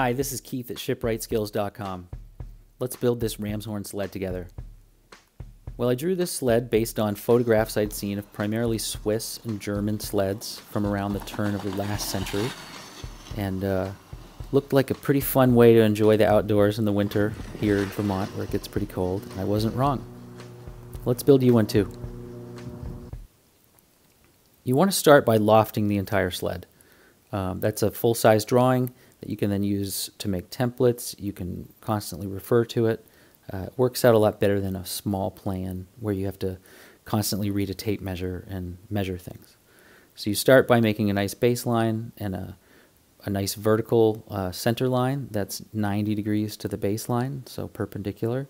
Hi, this is Keith at shipwrightskills.com. Let's build this ram's horn sled together. Well, I drew this sled based on photographs I'd seen of primarily Swiss and German sleds from around the turn of the last century, and looked like a pretty fun way to enjoy the outdoors in the winter here in Vermont, where it gets pretty cold. I wasn't wrong. Let's build you one too. You want to start by lofting the entire sled. That's a full-size drawing that you can then use to make templates. You can constantly refer to it. It works out a lot better than a small plan where you have to constantly read a tape measure and measure things. So you start by making a nice baseline and a nice vertical center line that's 90 degrees to the baseline, so perpendicular.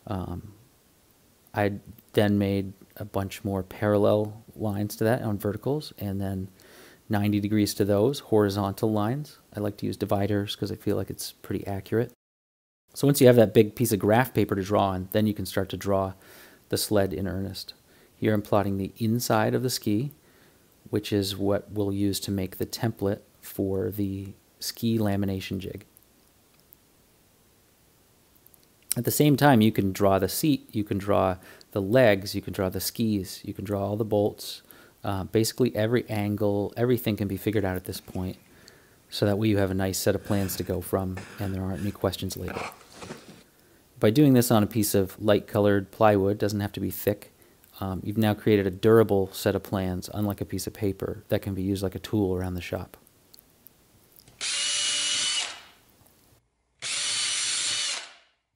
I then made a bunch more parallel lines to that on verticals, and then 90 degrees to those horizontal lines. I like to use dividers because I feel like it's pretty accurate. So once you have that big piece of graph paper to draw on, then you can start to draw the sled in earnest. Here I'm plotting the inside of the ski, which is what we'll use to make the template for the ski lamination jig. At the same time, you can draw the seat, you can draw the legs, you can draw the skis, you can draw all the bolts. Basically every angle, everything can be figured out at this point, so that way you have a nice set of plans to go from and there aren't any questions later. By doing this on a piece of light colored plywood, doesn't have to be thick, you've now created a durable set of plans, unlike a piece of paper, that can be used like a tool around the shop.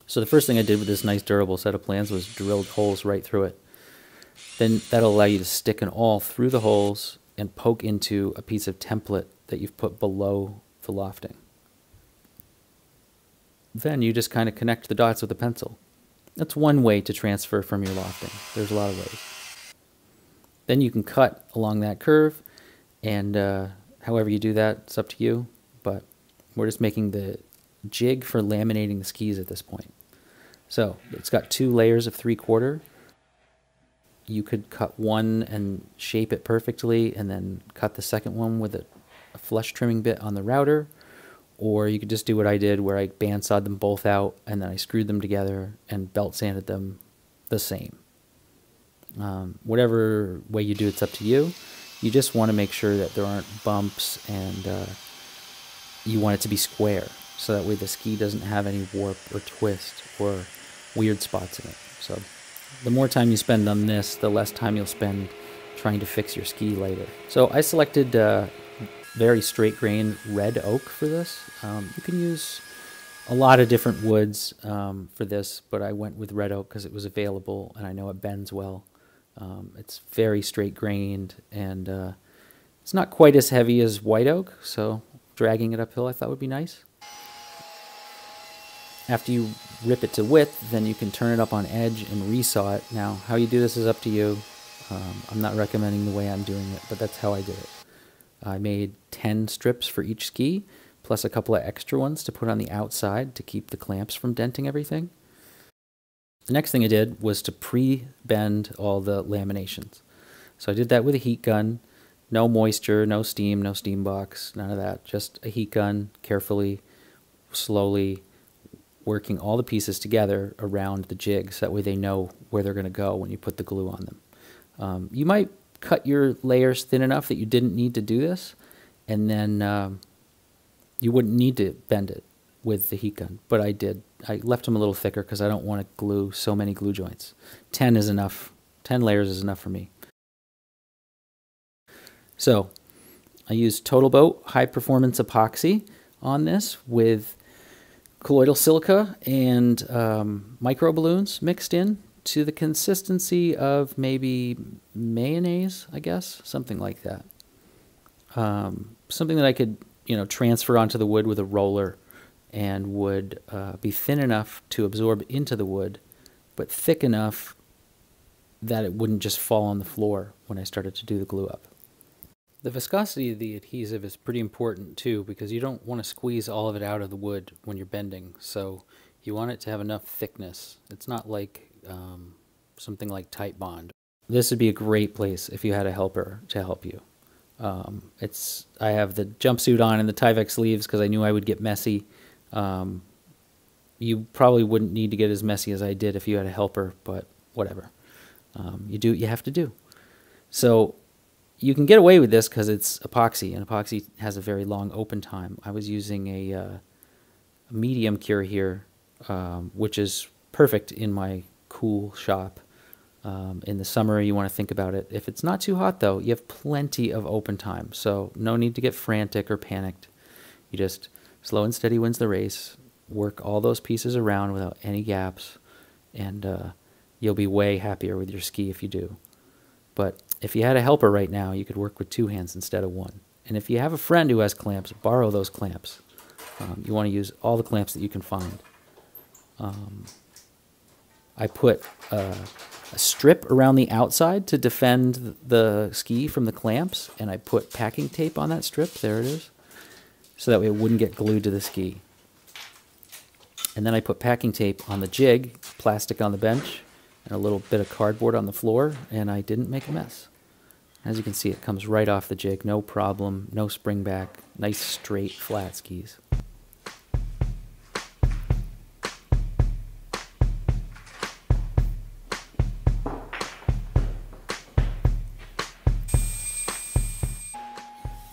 So the first thing I did with this nice durable set of plans was drilled holes right through it. Then that'll allow you to stick an awl through the holes and poke into a piece of template that you've put below the lofting. Then you just kind of connect the dots with a pencil. That's one way to transfer from your lofting. There's a lot of ways. Then you can cut along that curve, and however you do that, it's up to you, but we're just making the jig for laminating the skis at this point. So it's got 2 layers of 3/4. You could cut one and shape it perfectly and then cut the second one with a flush trimming bit on the router, or you could just do what I did where I bandsawed them both out and then I screwed them together and belt sanded them the same. Whatever way you do it's up to you. You just want to make sure that there aren't bumps, and you want it to be square, so that way the ski doesn't have any warp or twist or weird spots in it. So the more time you spend on this, the less time you'll spend trying to fix your ski later. So I selected very straight grain red oak for this. You can use a lot of different woods for this, but I went with red oak because it was available and I know it bends well. It's very straight grained, and it's not quite as heavy as white oak, so dragging it uphill I thought would be nice. After you rip it to width, then you can turn it up on edge and resaw it. Now, how you do this is up to you. I'm not recommending the way I'm doing it, but that's how I did it. I made 10 strips for each ski, plus a couple of extra ones to put on the outside to keep the clamps from denting everything. The next thing I did was to pre-bend all the laminations. So I did that with a heat gun. No moisture, no steam box, none of that. Just a heat gun, carefully, slowly, working all the pieces together around the jig, so that way they know where they're going to go when you put the glue on them. You might cut your layers thin enough that you didn't need to do this, and then you wouldn't need to bend it with the heat gun, but I did. I left them a little thicker because I don't want to glue so many glue joints. 10 is enough. 10 layers is enough for me. So I used Totalboat high performance epoxy on this with colloidal silica and micro balloons mixed in to the consistency of maybe mayonnaise, I guess, something like that. Something that I could, transfer onto the wood with a roller, and would be thin enough to absorb into the wood, but thick enough that it wouldn't just fall on the floor when I started to do the glue up. The viscosity of the adhesive is pretty important too, because you don't want to squeeze all of it out of the wood when you're bending, so you want it to have enough thickness. It's not like something like Tight Bond. This would be a great place if you had a helper to help you. I have the jumpsuit on and the Tyvek sleeves because I knew I would get messy. You probably wouldn't need to get as messy as I did if you had a helper, but whatever. You do what you have to do. So you can get away with this because it's epoxy, and epoxy has a very long open time. I was using a medium cure here, which is perfect in my cool shop. In the summer, you want to think about it. If it's not too hot, though, you have plenty of open time, so no need to get frantic or panicked. You just slow and steady wins the race. Work all those pieces around without any gaps, and you'll be way happier with your ski if you do. But if you had a helper right now, you could work with 2 hands instead of 1. And if you have a friend who has clamps, borrow those clamps. You want to use all the clamps that you can find. I put a strip around the outside to defend the ski from the clamps, and I put packing tape on that strip. There it is. So that way it wouldn't get glued to the ski. And then I put packing tape on the jig, plastic on the bench, and a little bit of cardboard on the floor, and I didn't make a mess. As you can see, it comes right off the jig, no problem, no spring back, nice straight flat skis.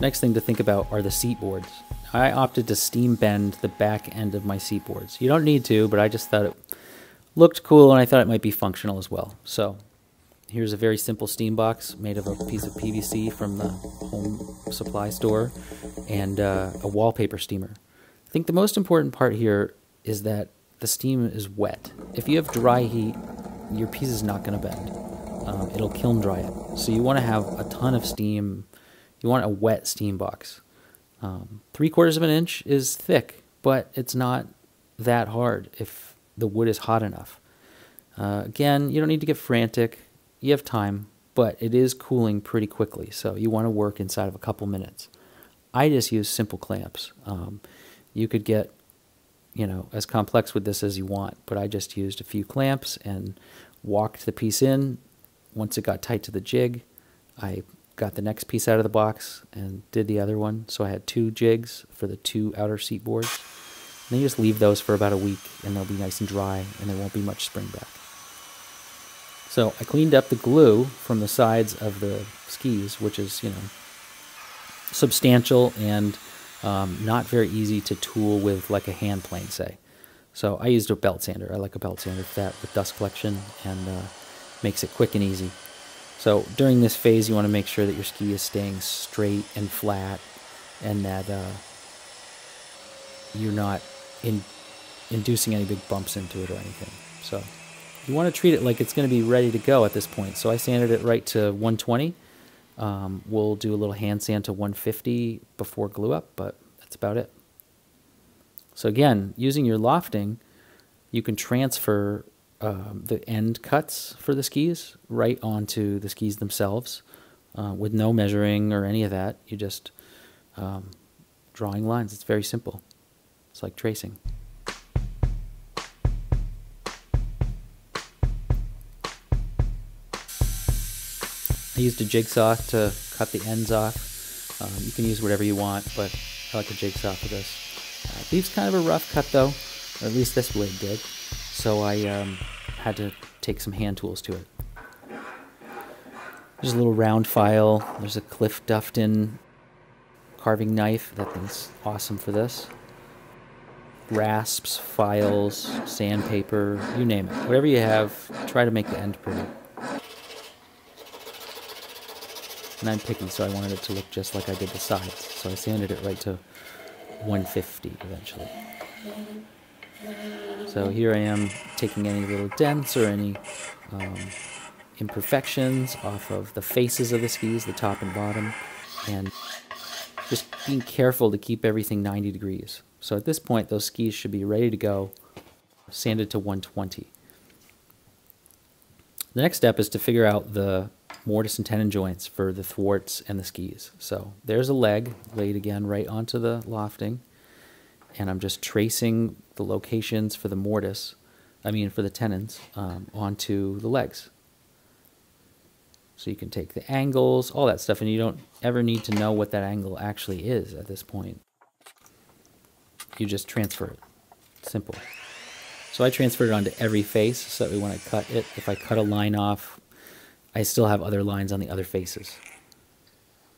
Next thing to think about are the seat boards. I opted to steam bend the back end of my seat boards. You don't need to, but I just thought it looked cool and I thought it might be functional as well. So here's a very simple steam box made of a piece of PVC from the home supply store and a wallpaper steamer. I think the most important part here is that the steam is wet. If you have dry heat, your piece is not going to bend. It'll kiln dry it. So you want to have a ton of steam. You want a wet steam box. 3/4 of an inch is thick, but it's not that hard if the wood is hot enough. Again, you don't need to get frantic. You have time, but it is cooling pretty quickly, so you want to work inside of a couple minutes. I just use simple clamps. You could get, as complex with this as you want, but I just used a few clamps and walked the piece in. Once it got tight to the jig, I got the next piece out of the box and did the other one. So I had 2 jigs for the 2 outer seat boards. And then you just leave those for about a week and they'll be nice and dry and there won't be much spring back. So I cleaned up the glue from the sides of the skis, which is, substantial and not very easy to tool with like a hand plane, say. So I used a belt sander. I like a belt sander for that with dust collection and makes it quick and easy. So during this phase, you want to make sure that your ski is staying straight and flat and that you're not inducing any big bumps into it or anything. So you want to treat it like it's going to be ready to go at this point. So I sanded it right to 120. We'll do a little hand sand to 150 before glue up, but that's about it. So again, using your lofting, you can transfer the end cuts for the skis right onto the skis themselves with no measuring or any of that. You just drawing lines. It's very simple. It's like tracing. I used a jigsaw to cut the ends off. You can use whatever you want, but I like a jigsaw for this. Leaves kind of a rough cut though, or at least this blade did. So I had to take some hand tools to it. There's a little round file. There's a Cliff Dufton carving knife. That thing's awesome for this. Rasps, files, sandpaper, you name it. Whatever you have, try to make the end pretty. And I'm picky, so I wanted it to look just like I did the sides. So I sanded it right to 150 eventually. So here I am taking any little dents or any imperfections off of the faces of the skis, the top and bottom, and just being careful to keep everything 90 degrees. So at this point, those skis should be ready to go, sanded to 120. The next step is to figure out the mortise and tenon joints for the thwarts and the skis. So there's a leg laid again right onto the lofting, and I'm just tracing the locations for the mortise, for the tenons, onto the legs. So you can take the angles, all that stuff, and you don't ever need to know what that angle actually is at this point. You just transfer it. Simple. So I transferred it onto every face so that when I cut it, if I cut a line off, I still have other lines on the other faces.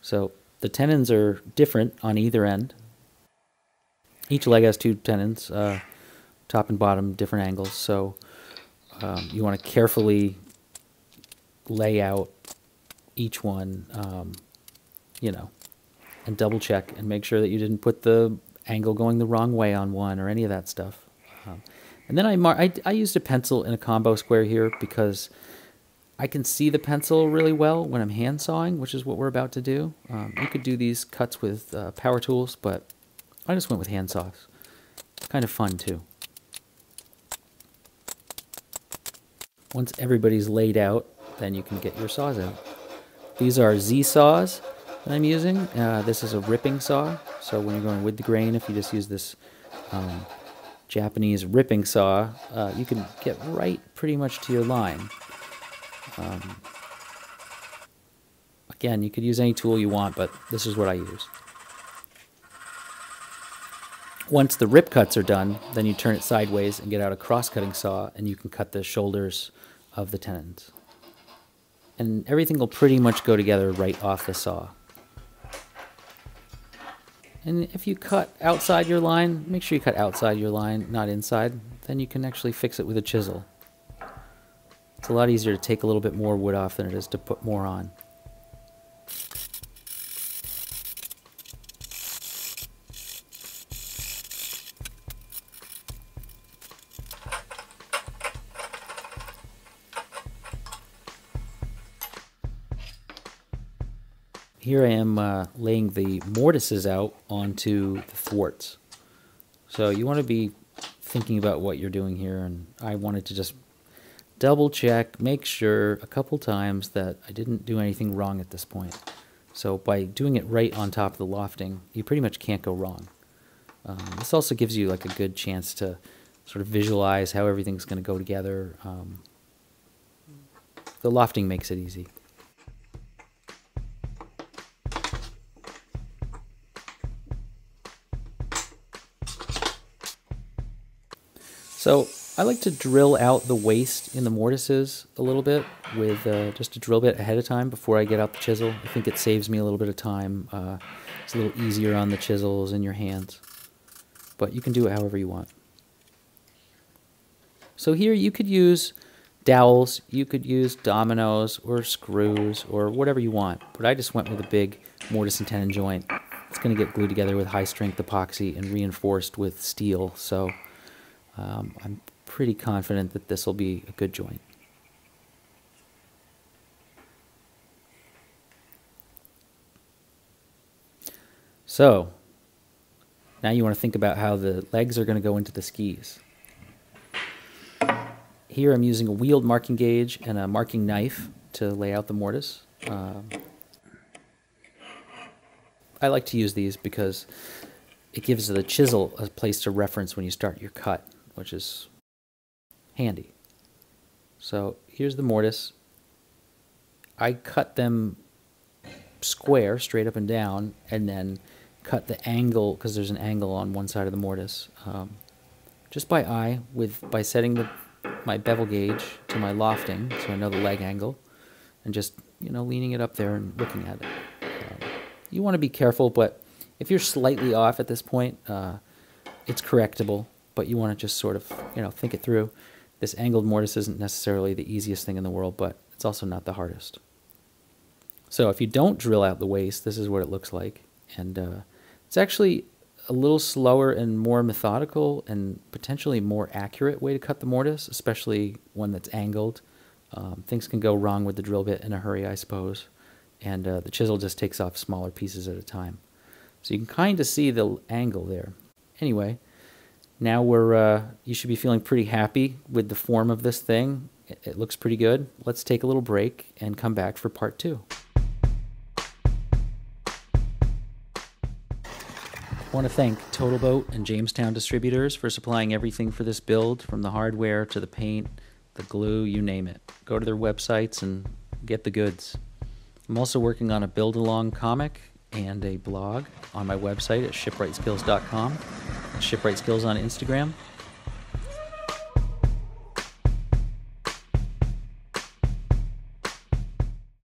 So the tenons are different on either end. Each leg has 2 tenons, top and bottom, different angles. So you want to carefully lay out each one, and double check and make sure that you didn't put the angle going the wrong way on one or any of that stuff. And then I used a pencil in a combo square here because I can see the pencil really well when I'm hand sawing, which is what we're about to do. You could do these cuts with power tools, but I just went with hand saws. It's kind of fun too. Once everybody's laid out, then you can get your saws out. These are Z saws that I'm using. This is a ripping saw, so when you're going with the grain, if you just use this Japanese ripping saw, you can get right pretty much to your line. Again, you could use any tool you want, but this is what I use. Once the rip cuts are done, then you turn it sideways and get out a cross-cutting saw, and you can cut the shoulders of the tenons. And everything will pretty much go together right off the saw. And if you cut outside your line, make sure you cut outside your line, not inside. Then you can actually fix it with a chisel. It's a lot easier to take a little bit more wood off than it is to put more on. Here I am laying the mortises out onto the thwarts. So you want to be thinking about what you're doing here, and I wanted to just double check, make sure a couple times that I didn't do anything wrong at this point. So by doing it right on top of the lofting, you pretty much can't go wrong. This also gives you like a good chance to sort of visualize how everything's going to go together. The lofting makes it easy. So I like to drill out the waste in the mortises a little bit with just a drill bit ahead of time before I get out the chisel. I think it saves me a little bit of time. It's a little easier on the chisels in your hands. But you can do it however you want. So here you could use dowels, you could use dominoes or screws or whatever you want. But I just went with a big mortise and tenon joint. It's going to get glued together with high strength epoxy and reinforced with steel. So I'm pretty confident that this will be a good joint. So now you want to think about how the legs are going to go into the skis. Here I'm using a wheeled marking gauge and a marking knife to lay out the mortise. I like to use these because it gives the chisel a place to reference when you start your cut, which is handy. So here's the mortise. I cut them square, straight up and down, and then cut the angle, because there's an angle on one side of the mortise, just by eye, by setting my bevel gauge to my lofting, so I know the leg angle, and just leaning it up there and looking at it. You want to be careful, but if you're slightly off at this point, it's correctable. But you want to just sort of, think it through. This angled mortise isn't necessarily the easiest thing in the world, but it's also not the hardest. So if you don't drill out the waste, this is what it looks like. And it's actually a little slower and more methodical and potentially more accurate way to cut the mortise, especially one that's angled. Things can go wrong with the drill bit in a hurry, I suppose. And the chisel just takes off smaller pieces at a time. So you can kind of see the angle there. Anyway, now you should be feeling pretty happy with the form of this thing. It looks pretty good. Let's take a little break and come back for part 2. I want to thank Totalboat and Jamestown Distributors for supplying everything for this build, from the hardware to the paint, the glue, you name it. Go to their websites and get the goods. I'm also working on a build-along comic and a blog on my website at shipwrightskills.com. Shipwrightskills on Instagram.